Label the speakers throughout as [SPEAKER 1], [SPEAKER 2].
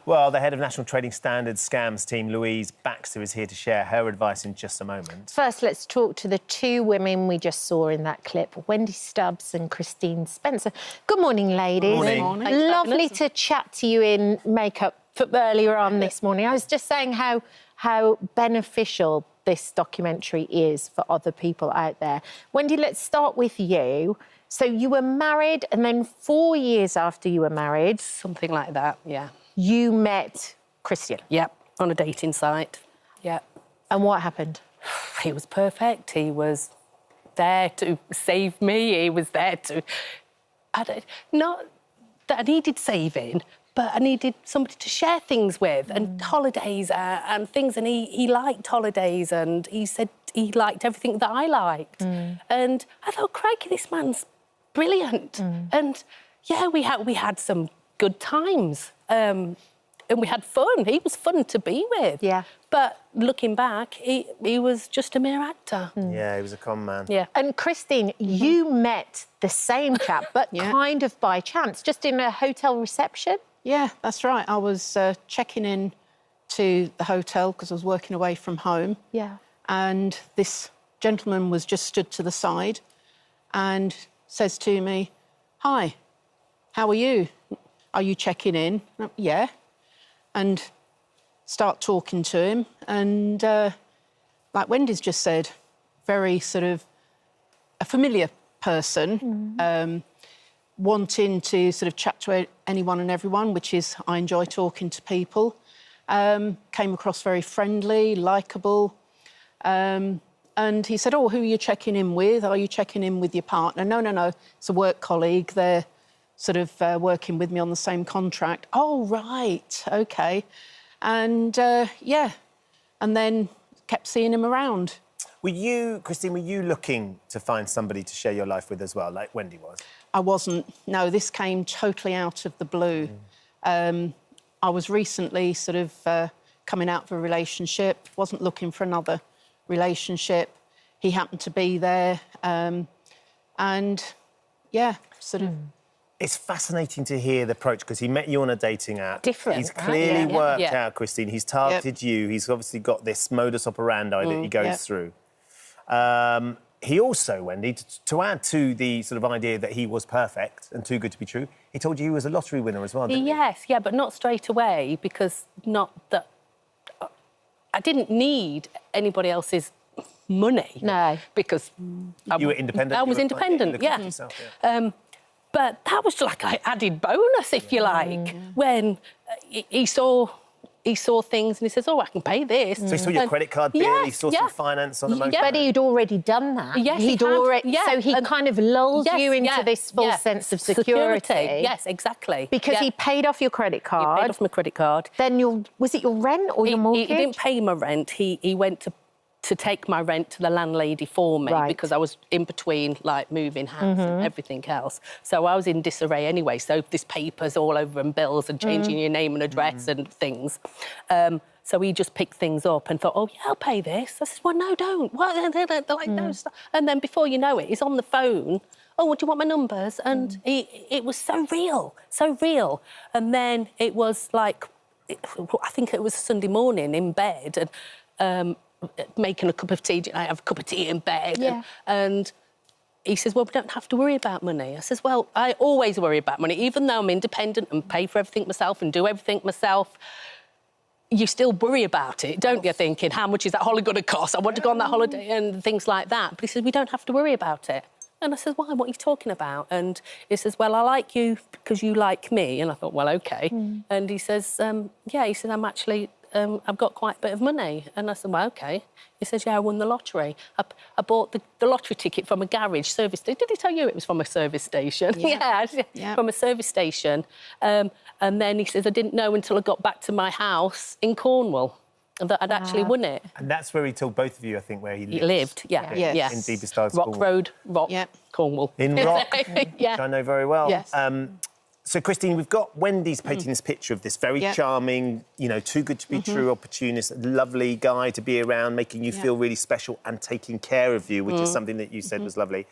[SPEAKER 1] Well, the head of National Trading Standards Scams team, Louise Baxter, is here to share her advice in just a moment.
[SPEAKER 2] First, let's talk to the two women we just saw in that clip, Wendy Stubbs and Christine Spencer. Good morning, ladies.
[SPEAKER 1] Good morning.
[SPEAKER 2] Lovely to chat to you in makeup earlier on this morning. I was just saying how beneficial this documentary is for other people out there. Wendy, let's start with you. So you were married, and then 4 years after you were married...
[SPEAKER 3] Something like that, yeah.
[SPEAKER 2] You met Christian.
[SPEAKER 3] Yep, on a dating site. Yep.
[SPEAKER 2] And what happened?
[SPEAKER 3] He was perfect. He was there to save me. He was there to... Not that I needed saving, but I needed somebody to share things with, and holidays and things. And he liked holidays, and he said he liked everything that I liked. And I thought, crikey, this man's brilliant. And, yeah, we had some good times. And we had fun. He was fun to be with.
[SPEAKER 2] Yeah.
[SPEAKER 3] But looking back, he was just a mere actor.
[SPEAKER 1] Yeah, he was a con man.
[SPEAKER 3] Yeah.
[SPEAKER 2] And Christine, you met the same chap, but kind of by chance, just in a hotel reception?
[SPEAKER 4] Yeah, that's right. I was checking in to the hotel because I was working away from home.
[SPEAKER 2] Yeah.
[SPEAKER 4] And this gentleman was just stood to the side and says to me, "Hi, how are you? Are you checking in?" "Yeah." And start talking to him. And like Wendy's just said, very sort of a familiar person, wanting to sort of chat to anyone and everyone, which is, I enjoy talking to people. Came across very friendly, likeable. And he said, "Oh, who are you checking in with? Are you checking in with your partner?" No, it's a work colleague. They're sort of working with me on the same contract. "Oh, right, OK." And, yeah, and then kept seeing him around.
[SPEAKER 1] Christine, were you looking to find somebody to share your life with as well, like Wendy was?
[SPEAKER 4] I wasn't. No, this came totally out of the blue. I was recently sort of coming out of a relationship, wasn't looking for another relationship. He happened to be there. And, yeah, sort of...
[SPEAKER 1] It's fascinating to hear the approach, because he met you on a dating app.
[SPEAKER 2] Different,
[SPEAKER 1] He's
[SPEAKER 2] right?
[SPEAKER 1] clearly
[SPEAKER 2] Yeah.
[SPEAKER 1] worked
[SPEAKER 3] Yeah.
[SPEAKER 1] out, Christine. He's targeted you. He's obviously got this modus operandi that he goes through. He also, Wendy, to add to the sort of idea that he was perfect and too good to be true, he told you he was a lottery winner as well, didn't he?
[SPEAKER 3] Yes, yeah, but not straight away, because not that... I didn't need anybody else's money.
[SPEAKER 2] No.
[SPEAKER 3] Because...
[SPEAKER 1] You were independent?
[SPEAKER 3] I was independent, yeah.
[SPEAKER 1] Yourself,
[SPEAKER 3] But that was like an added bonus, if you like, when he saw things and he says, "Oh, I can pay this."
[SPEAKER 1] So he saw your credit card bill, he saw some finance on the motor.
[SPEAKER 2] But he'd already done that.
[SPEAKER 3] Yes,
[SPEAKER 2] he'd
[SPEAKER 3] he had.
[SPEAKER 2] already.
[SPEAKER 3] Yeah.
[SPEAKER 2] So he kind of lulled you into this full sense of security.
[SPEAKER 3] Yes, exactly.
[SPEAKER 2] Because he paid off your credit card.
[SPEAKER 3] He paid off my credit card.
[SPEAKER 2] Then was it your rent or your mortgage?
[SPEAKER 3] He didn't pay my rent. He went to take my rent to the landlady for me, because I was in between, like, moving house and everything else. So I was in disarray anyway. So there's papers all over and bills and changing your name and address and things. So he just picked things up and thought, "Oh, yeah, I'll pay this." I said, "Well, no, don't." What? They're like, "No." And then before you know it, he's on the phone. "Oh, well, do you want my numbers?" And it was so real, so real. And then it was like, I think it was Sunday morning in bed, and making a cup of tea. I have a cup of tea in bed.
[SPEAKER 2] Yeah.
[SPEAKER 3] And he says, "Well, we don't have to worry about money." I says, "Well, I always worry about money. Even though I'm independent and pay for everything myself and do everything myself, you still worry about it, don't you? Thinking, how much is that holiday going to cost? I want to go on that holiday," and things like that. But he says, "We don't have to worry about it." And I said, "Why? What are you talking about?" And he says, "Well, I like you because you like me." And I thought, well, OK. And he says, "Yeah," he says, "I'm actually... I've got quite a bit of money." And I said, "Well, OK." He says, "Yeah, I won the lottery. I bought the lottery ticket from a garage service station." Did he tell you it was from a service station? Yeah, from a service station. And then he says, "I didn't know until I got back to my house in Cornwall that I'd actually won it."
[SPEAKER 1] And that's where he told both of you, I think, where he lived.
[SPEAKER 3] He lived, yeah.
[SPEAKER 1] In deepest stars,
[SPEAKER 3] Rock Road, Cornwall.
[SPEAKER 1] In Rock, which I know very well.
[SPEAKER 4] Yes.
[SPEAKER 1] So, Christine, we've got Wendy's painting this picture of this very charming, you know, too good to be true opportunist, lovely guy to be around, making you feel really special and taking care of you, which is something that you said was lovely.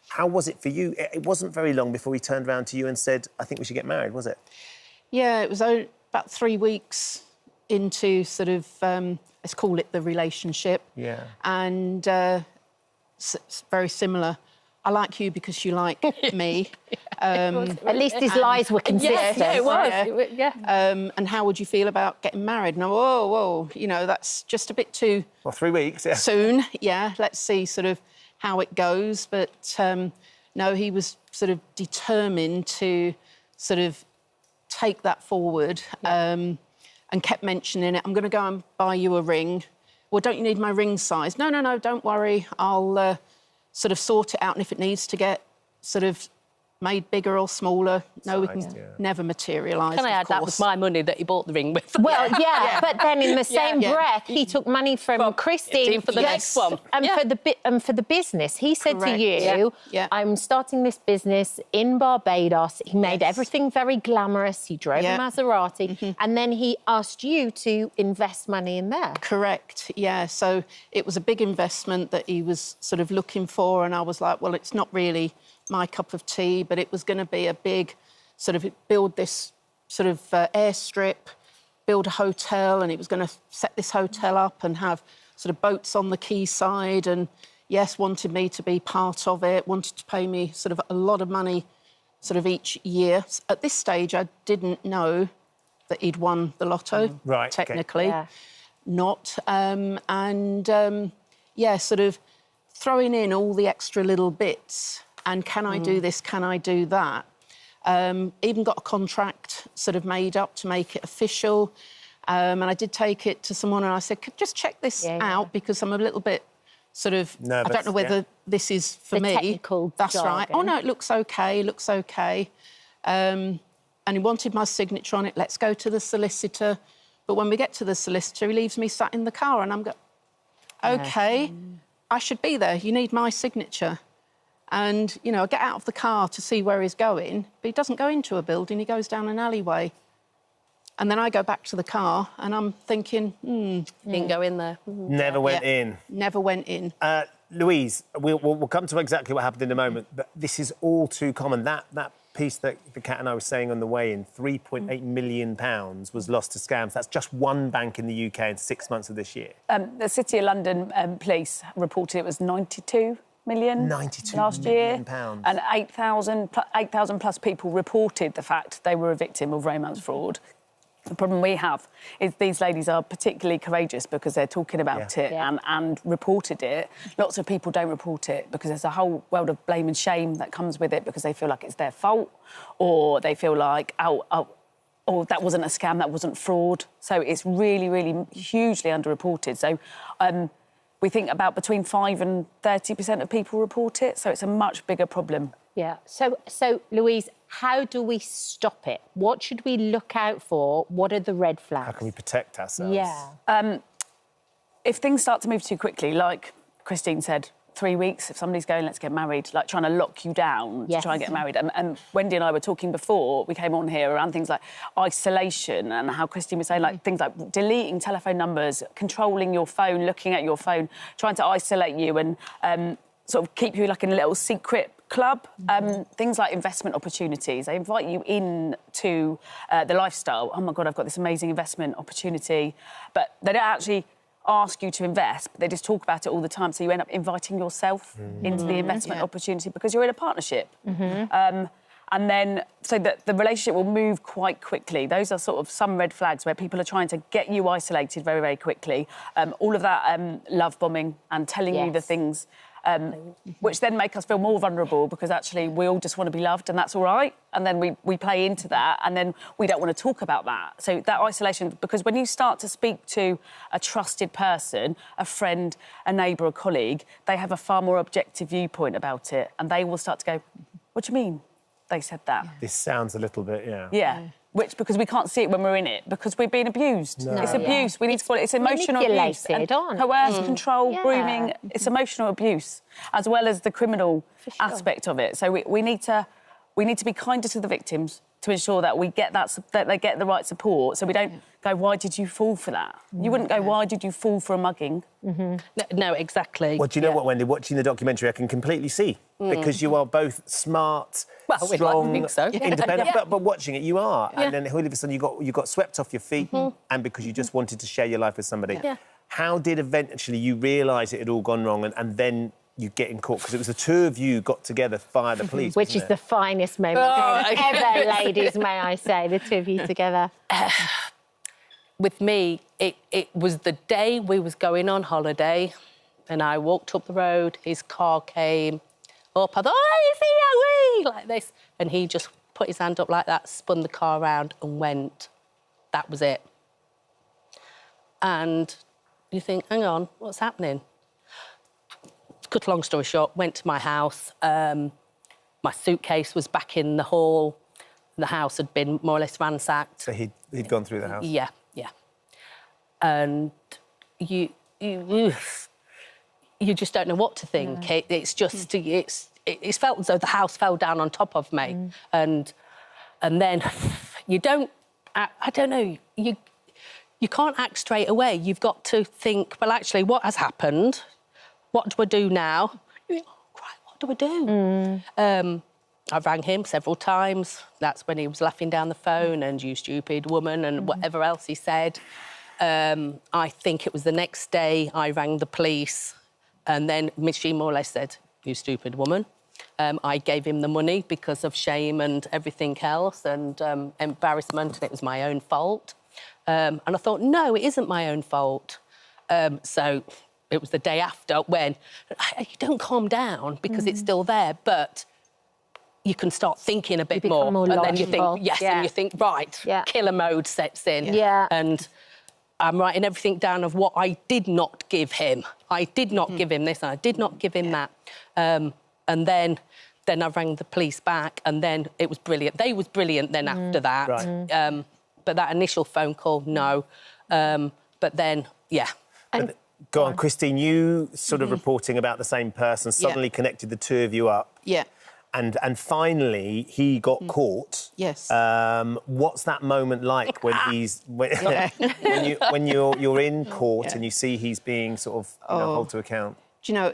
[SPEAKER 1] How was it for you? It wasn't very long before he turned around to you and said, "I think we should get married," was it?
[SPEAKER 4] Yeah, it was about 3 weeks into sort of, let's call it the relationship.
[SPEAKER 1] Yeah.
[SPEAKER 4] And it's very similar. I like you because you like me.
[SPEAKER 2] At least his lies were consistent.
[SPEAKER 3] Yeah, it was.
[SPEAKER 4] Right?
[SPEAKER 3] Yeah.
[SPEAKER 4] And how would you feel about getting married? No, whoa, you know, that's just a bit too...
[SPEAKER 1] Well, 3 weeks, yeah.
[SPEAKER 4] Soon, yeah. Let's see sort of how it goes. But, no, he was sort of determined to sort of take that forward and kept mentioning it. I'm going to go and buy you a ring. Well, don't you need my ring size? No, don't worry. I'll... sort of sort it out, and if it needs to get sort of made bigger or smaller, no, we can never materialise.
[SPEAKER 3] Can I add, that was my money that he bought the ring with.
[SPEAKER 2] Well, but then in the same breath, he took money from Christine
[SPEAKER 3] for the next one.
[SPEAKER 2] And for the business. He said to you, I'm starting this business in Barbados. He made everything very glamorous. He drove a Maserati. And then he asked you to invest money in there.
[SPEAKER 4] Correct, yeah. So it was a big investment that he was sort of looking for, and I was like, well, it's not really my cup of tea, but it was going to be a big sort of build this sort of airstrip, build a hotel, and he was going to set this hotel up and have sort of boats on the quayside, and yes, wanted me to be part of it, wanted to pay me sort of a lot of money sort of each year. At this stage, I didn't know that he'd won the lotto, technically. Not. Sort of throwing in all the extra little bits. And can I do this? Can I do that? Even got a contract sort of made up to make it official. And I did take it to someone and I said, just check this out because I'm a little bit sort of... nervous, I don't know whether this is for me.
[SPEAKER 2] Technical
[SPEAKER 4] That's
[SPEAKER 2] jargon.
[SPEAKER 4] right. Oh, no, it looks OK. And he wanted my signature on it. Let's go to the solicitor. But when we get to the solicitor, he leaves me sat in the car and I'm going, OK, I should be there. You need my signature. And, you know, I get out of the car to see where he's going, but he doesn't go into a building, he goes down an alleyway. And then I go back to the car and I'm thinking,
[SPEAKER 3] Didn't go in there.
[SPEAKER 1] Never went in.
[SPEAKER 4] Never went in.
[SPEAKER 1] Louise, we'll come to exactly what happened in a moment, but this is all too common. That piece that the Cat and I were saying on the way in, £3.8 million was lost to scams. That's just one bank in the UK in 6 months of this year.
[SPEAKER 5] The City of London police reported it was 92 million last year, and 8,000 plus people reported the fact they were a victim of romance fraud. The problem we have is these ladies are particularly courageous because they're talking about it and reported it. Lots of people don't report it because there's a whole world of blame and shame that comes with it because they feel like it's their fault or they feel like, oh, that wasn't a scam, that wasn't fraud. So it's really, really hugely underreported. So we think about between 5 and 30% of people report it, so it's a much bigger problem.
[SPEAKER 2] Yeah. So Louise, how do we stop it? What should we look out for? What are the red flags?
[SPEAKER 1] How can we protect ourselves?
[SPEAKER 2] Yeah.
[SPEAKER 5] If things start to move too quickly, like Christine said, 3 weeks, if somebody's going, let's get married, like trying to lock you down to try and get married. And Wendy and I were talking before we came on here around things like isolation and how Christine was saying, like, things like deleting telephone numbers, controlling your phone, looking at your phone, trying to isolate you and sort of keep you like in a little secret club. Things like investment opportunities. They invite you in to the lifestyle. Oh, my God, I've got this amazing investment opportunity. But they don't actually ask you to invest, but they just talk about it all the time. So you end up inviting yourself into the investment opportunity because you're in a partnership. And then, so that the relationship will move quite quickly. Those are sort of some red flags where people are trying to get you isolated very, very quickly. All of that love bombing and telling you the things which then make us feel more vulnerable because actually we all just want to be loved and that's all right. And then we play into that and then we don't want to talk about that. So that isolation, because when you start to speak to a trusted person, a friend, a neighbour, a colleague, they have a far more objective viewpoint about it and they will start to go, what do you mean they said that?
[SPEAKER 1] This sounds a little bit,
[SPEAKER 5] Which, because we can't see it when we're in it, because we're being abused. No. It's abuse. We need to call it. It's emotional abuse. Coerced, control, grooming. It's emotional abuse, as well as the criminal aspect of it. So we need to be kinder to the victims. to ensure that we get that they get the right support, so we don't go, why did you fall for that? You wouldn't go, why did you fall for a mugging?
[SPEAKER 3] No, exactly.
[SPEAKER 1] Well, do you know what, Wendy? Watching the documentary, I can completely see, because you are both smart, strong,
[SPEAKER 3] we'd like to think so.
[SPEAKER 1] independent, but watching it, you are. And then all of a sudden you got swept off your feet, and because you just wanted to share your life with somebody. How did eventually you realise it had all gone wrong, and then you get in court? Because it was the two of you got together via the police,
[SPEAKER 2] which is the finest moment ever, ladies, may I say, the two of you together.
[SPEAKER 3] With me, it was the day we was going on holiday, and I walked up the road, his car came up, I thought, oh, it's here, like this, and he just put his hand up like that, spun the car around and went. That was it. And you think, hang on, what's happening? Cut a long story short, went to my house. My suitcase was back in the hall. The house had been more or less ransacked.
[SPEAKER 1] So he'd gone through the house?
[SPEAKER 3] Yeah. And you just don't know what to think. It's just, it's felt as though the house fell down on top of me. And then you don't, I don't know, you can't act straight away. You've got to think, well, actually, what has happened? What do I do now? You think, oh, Christ, what do I do? I rang him several times. That's when he was laughing down the phone and you stupid woman and whatever else he said. I think it was the next day I rang the police and then she more or less said, you stupid woman. I gave him the money because of shame and everything else and embarrassment, and it was my own fault. And I thought, no, it isn't my own fault. So it was the day after when you don't calm down because it's still there, but you can start thinking a bit more. And then you think, and you think, right, killer mode sets in. And I'm writing everything down of what I did not give him. I did not give him this, and I did not give him that. And then I rang the police back, and then it was brilliant. They was brilliant then after that. Right. But that initial phone call, no. But then,
[SPEAKER 2] And
[SPEAKER 1] go on, Christine, you sort of reporting about the same person suddenly connected the two of you up.
[SPEAKER 4] Yeah.
[SPEAKER 1] And finally, he got caught.
[SPEAKER 4] Yes.
[SPEAKER 1] What's that moment like when when you're in court and you see he's being sort of held to account?
[SPEAKER 4] Do you know,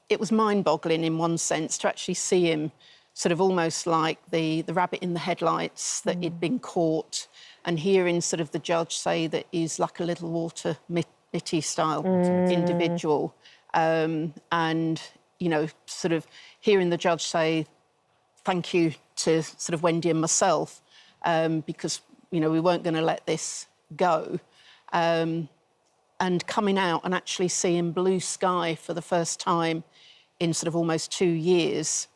[SPEAKER 4] it was mind-boggling in one sense to actually see him sort of almost like the rabbit in the headlights, that he'd been caught, and hearing sort of the judge say that he's like a little Walter Mitty style individual, and you know, sort of hearing the judge say thank you to sort of Wendy and myself, because, you know, we weren't going to let this go. And coming out and actually seeing blue sky for the first time in sort of almost 2 years,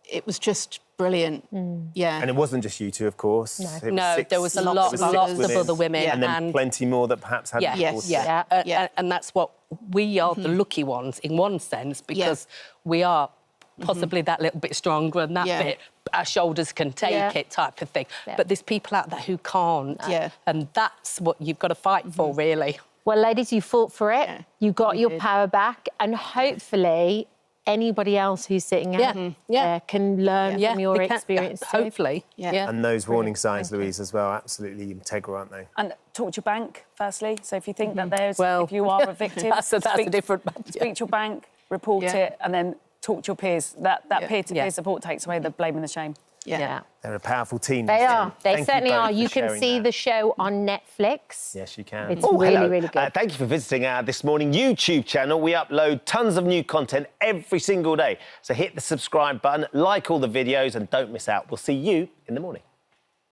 [SPEAKER 4] it was just brilliant. Yeah.
[SPEAKER 1] And it wasn't just you two, of course.
[SPEAKER 3] No, there was lots of other women.
[SPEAKER 1] And then plenty more that perhaps hadn't.
[SPEAKER 3] And that's what we are, the lucky ones in one sense, because we are possibly that little bit stronger and that bit, our shoulders can take it type of thing. But there's people out there who can't. And that's what you've got to fight for, really.
[SPEAKER 2] Well, ladies, you fought for it. You got your power back, and hopefully anybody else who's sitting out there can learn from your experience.
[SPEAKER 3] Hopefully.
[SPEAKER 1] And those warning signs, Louise, as well, absolutely integral, aren't they?
[SPEAKER 5] And talk to your bank, firstly. So if you think that there's, if you are a victim,
[SPEAKER 3] that's a different...
[SPEAKER 5] Speak to your bank, report it, and then talk to your peers. That peer-to-peer support takes away the blame and the shame.
[SPEAKER 2] Yeah.
[SPEAKER 1] They're a powerful team.
[SPEAKER 2] They are. They certainly are. You can see the show on Netflix.
[SPEAKER 1] Yes, you can.
[SPEAKER 2] It's really good.
[SPEAKER 1] Thank you for visiting our This Morning YouTube channel. We upload tons of new content every single day. So hit the subscribe button, like all the videos, and don't miss out. We'll see you in the morning.